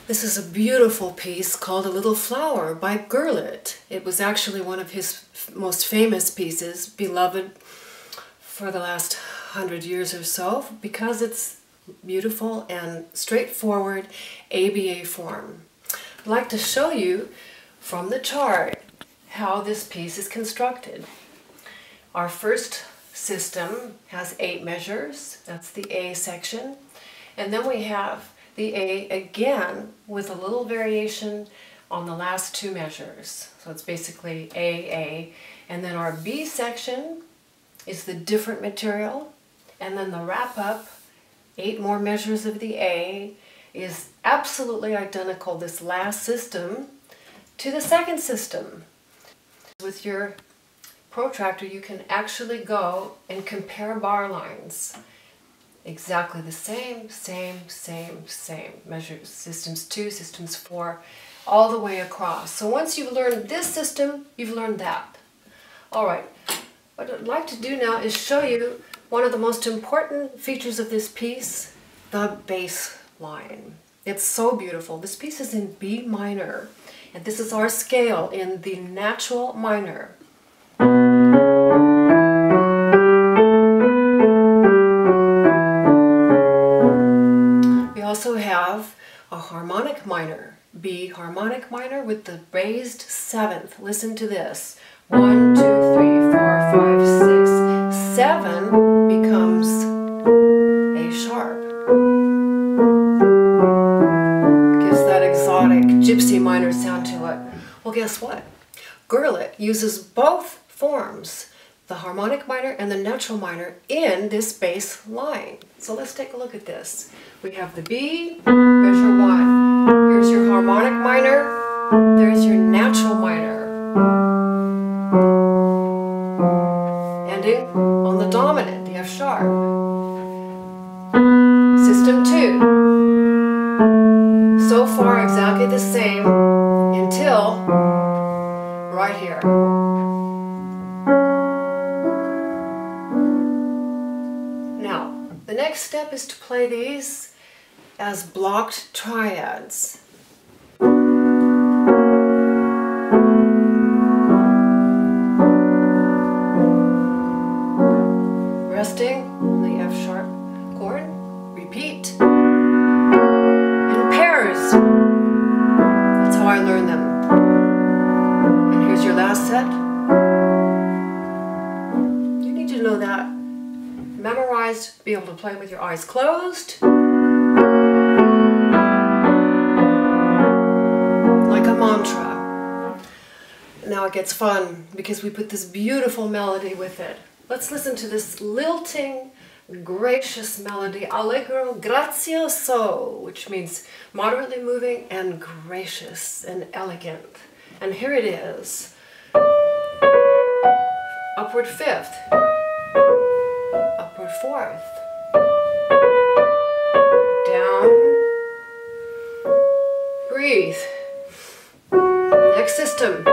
This is a beautiful piece called A Little Flower by Gurlitt. It was actually one of his most famous pieces, beloved for the last 100 years or so, because it's beautiful and straightforward ABA form. I'd like to show you from the chart how this piece is constructed. Our first system has 8 measures, that's the A section, and then we have the A again with a little variation on the last 2 measures. So it's basically AA. And then our B section is the different material. And then the wrap up, 8 more measures of the A, is absolutely identical, this last system, to the second system. With your protractor, you can actually go and compare bar lines. Exactly the same measures, systems 2, systems 4, all the way across. So once you've learned this system, you've learned that. All right, what I'd like to do now is show you one of the most important features of this piece, the bass line. It's so beautiful. This piece is in B minor, and this is our scale in the natural minor. We also have a harmonic minor, B harmonic minor with the raised 7th. Listen to this. 1, 2, 3, 4, 5, 6, 7 becomes A sharp. Gives that exotic gypsy minor sound to it. Well, guess what? Gurlitt uses both forms, the harmonic minor and the natural minor, in this bass line. So let's take a look at this. We have the B, there's your 1. Here's your harmonic minor, there's your natural minor. Ending on the dominant, the F sharp. System 2. So far exactly the same until right here. Now, the next step is to play these as blocked triads. Resting on the F sharp chord, repeat. In pairs. That's how I learned them. And here's your last set. You need to know that. Memorized, be able to play with your eyes closed. Like a mantra. Now it gets fun because we put this beautiful melody with it. Let's listen to this lilting, gracious melody, allegro grazioso, which means moderately moving and gracious and elegant. And here it is. Upward 5th. Upward 4th. Down. Breathe. Next system.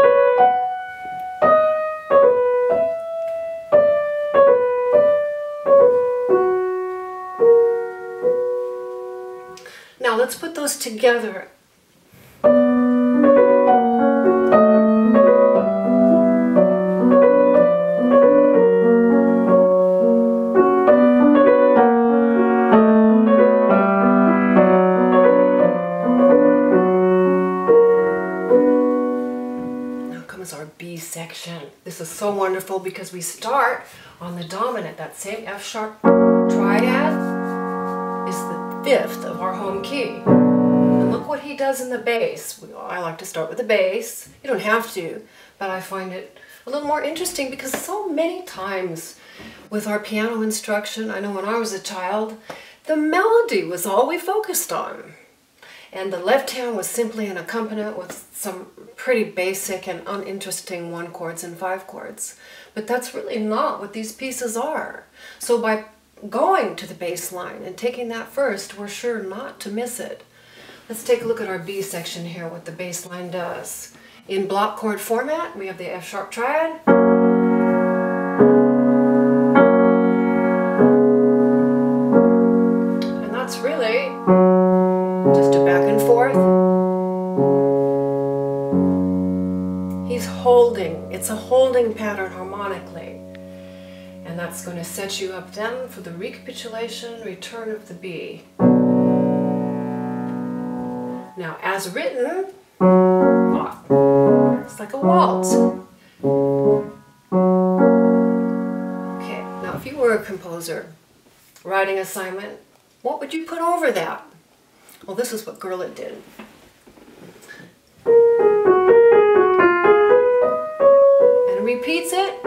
Now let's put those together. Our B section. This is so wonderful because we start on the dominant. That same F sharp triad is the 5th of our home key. And look what he does in the bass. I like to start with the bass. You don't have to, but I find it a little more interesting because so many times with our piano instruction, I know when I was a child, the melody was all we focused on. And the left hand was simply an accompaniment with some pretty basic and uninteresting 1 chords and 5 chords. But that's really not what these pieces are. So by going to the bass line and taking that first, we're sure not to miss it. Let's take a look at our B section here, what the bass line does. In block chord format, we have the F sharp triad. And that's really just a back and forth. It's a holding pattern harmonically. And that's going to set you up then for the recapitulation, return of the B. Now, as written, it's like a waltz. Okay, now if you were a composer, writing assignment, what would you put over that? Well, this is what Gurlitt did. And it repeats it.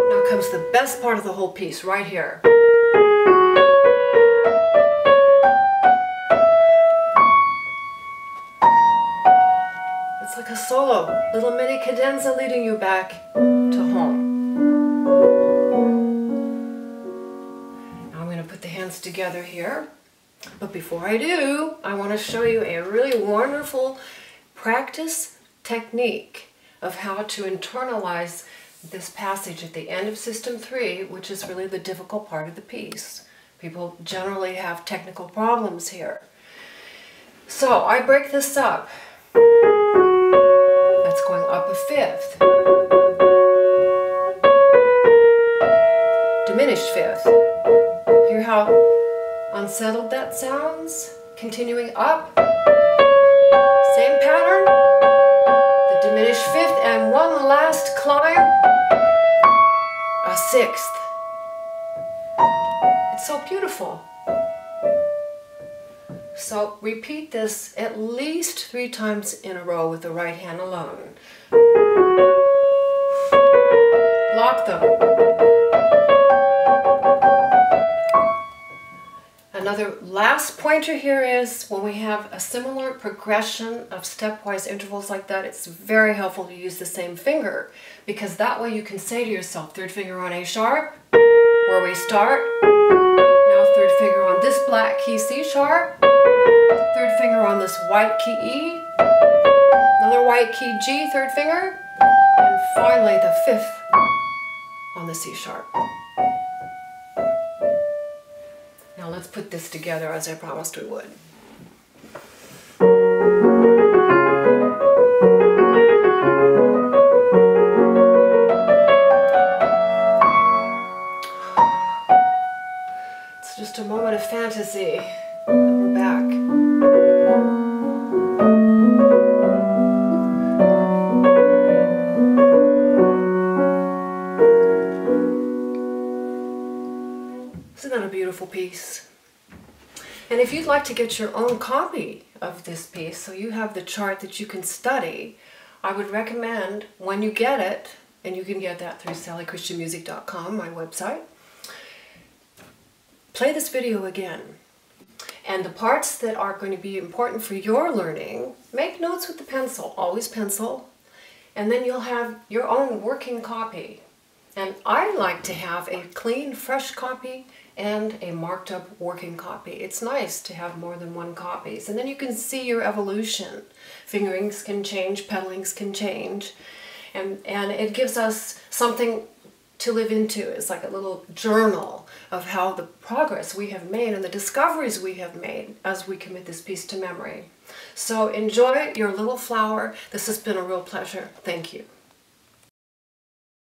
Now comes the best part of the whole piece, right here. It's like a solo, little mini cadenza leading you back to home. Now I'm going to put the hands together here. But before I do, I want to show you a really wonderful practice technique of how to internalize this passage at the end of System 3, which is really the difficult part of the piece. People generally have technical problems here. So I break this up. That's going up a fifth. Diminished fifth. Hear how unsettled that sounds? Continuing up. Same pattern. The diminished fifth and one last climb. A sixth. It's so beautiful. So repeat this at least 3 times in a row with the right hand alone. Block them. Another last pointer here is when we have a similar progression of stepwise intervals like that, it's very helpful to use the same finger, because that way you can say to yourself, 3rd finger on A sharp, where we start. Now 3rd finger on this black key C sharp. 3rd finger on this white key E, another white key G, 3rd finger, and finally the 5th on the C sharp. Now let's put this together as I promised we would. It's just a moment of fantasy, and we're back. Isn't that a beautiful piece? And if you'd like to get your own copy of this piece, so you have the chart that you can study, I would recommend when you get it, and you can get that through sallychristianmusic.com, my website, play this video again. And the parts that are going to be important for your learning, make notes with the pencil, always pencil, and then you'll have your own working copy. And I like to have a clean, fresh copy and a marked up working copy. It's nice to have more than one copies, and then you can see your evolution. Fingerings can change, pedalings can change, and it gives us something to live into. It's like a little journal of how the progress we have made and the discoveries we have made as we commit this piece to memory. So enjoy your little flower. This has been a real pleasure. Thank you.